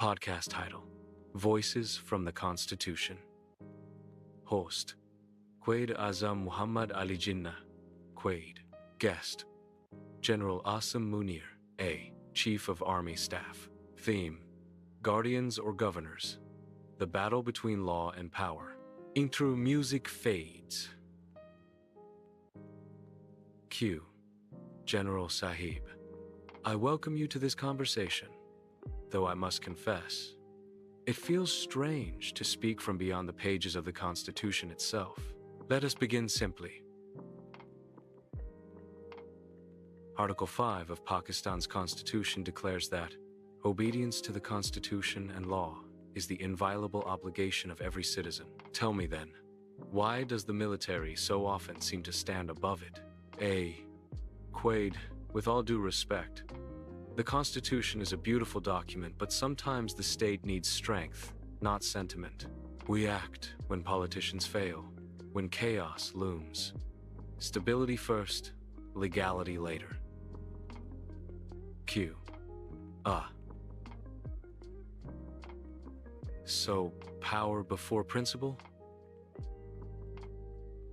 Podcast title: Voices from the Constitution. Host: Quad-a-Azim Muhammad Ali Jinnah, Quaid. Guest: General Asim Munir, A. Chief of Army Staff. Theme: Guardians or Governors. The battle between law and power. Intro music fades. Q. General Sahib, I welcome you to this conversation, though I must confess, it feels strange to speak from beyond the pages of the Constitution itself. Let us begin simply. Article 5 of Pakistan's Constitution declares that obedience to the Constitution and law is the inviolable obligation of every citizen. Tell me then, why does the military so often seem to stand above it? A. Quaid, with all due respect, the Constitution is a beautiful document, but sometimes the state needs strength, not sentiment. We act when politicians fail, when chaos looms. Stability first, legality later. Q. So, power before principle?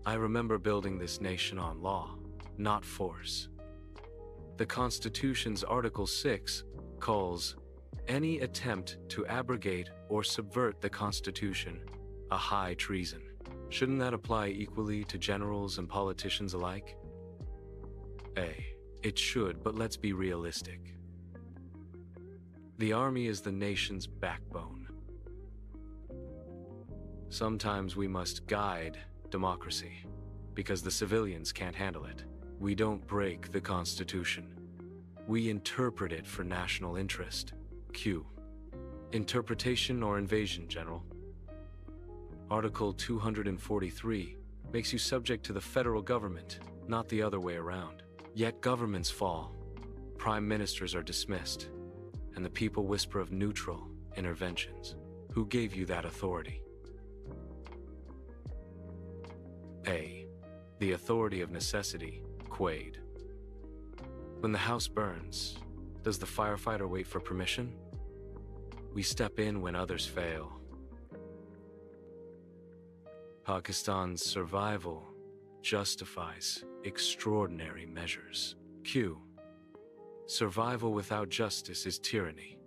I remember building this nation on law, not force. The Constitution's Article 6 calls any attempt to abrogate or subvert the Constitution a high treason. Shouldn't that apply equally to generals and politicians alike? A. It should, but let's be realistic. The army is the nation's backbone. Sometimes we must guide democracy, because the civilians can't handle it. We don't break the Constitution. We interpret it for national interest. Q. Interpretation or invasion, General? Article 243 makes you subject to the federal government, not the other way around. Yet governments fall, prime ministers are dismissed, and the people whisper of neutral interventions. Who gave you that authority? A. The authority of necessity, Quaid. When the house burns, does the firefighter wait for permission? We step in when others fail. Pakistan's survival justifies extraordinary measures. Q. Survival without justice is tyranny.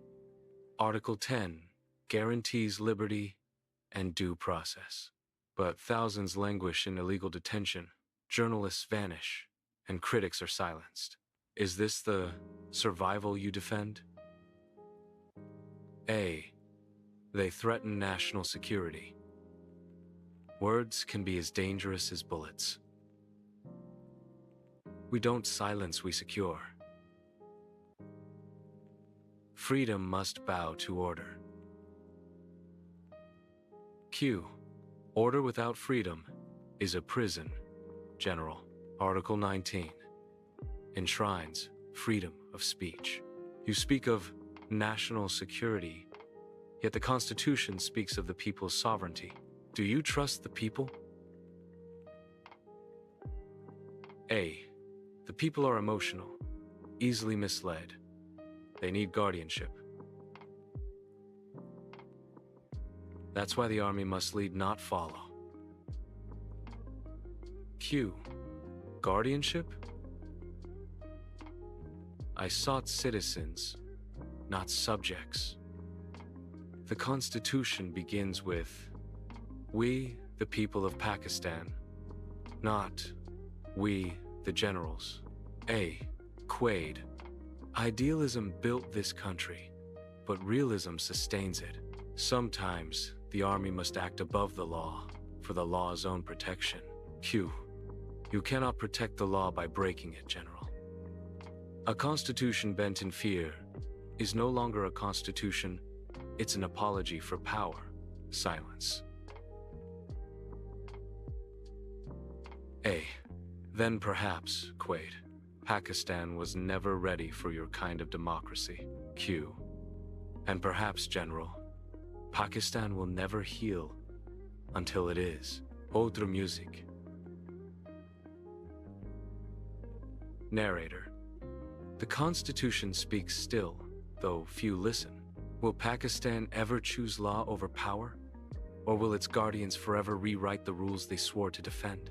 Article 10 guarantees liberty and due process. But thousands languish in illegal detention, journalists vanish, and critics are silenced. Is this the survival you defend? A. They threaten national security. Words can be as dangerous as bullets. We don't silence, we secure. Freedom must bow to order. Q. Order without freedom is a prison, General. Article 19 enshrines freedom of speech. You speak of national security, yet the Constitution speaks of the people's sovereignty. Do you trust the people? A. The people are emotional, easily misled. They need guardianship. That's why the army must lead, not follow. Q. Guardianship? I sought citizens, not subjects. The Constitution begins with, we, the people of Pakistan, not we, the generals. A. Quaid. Idealism built this country, but realism sustains it. Sometimes, the army must act above the law, for the law's own protection. Q. You cannot protect the law by breaking it, General. A constitution bent in fear is no longer a constitution, it's an apology for power. Silence. A. Then perhaps, Quaid, Pakistan was never ready for your kind of democracy. Q. And perhaps, General, Pakistan will never heal until it is. Autre music. Narrator. The Constitution speaks still, though few listen. Will Pakistan ever choose law over power? Or will its guardians forever rewrite the rules they swore to defend?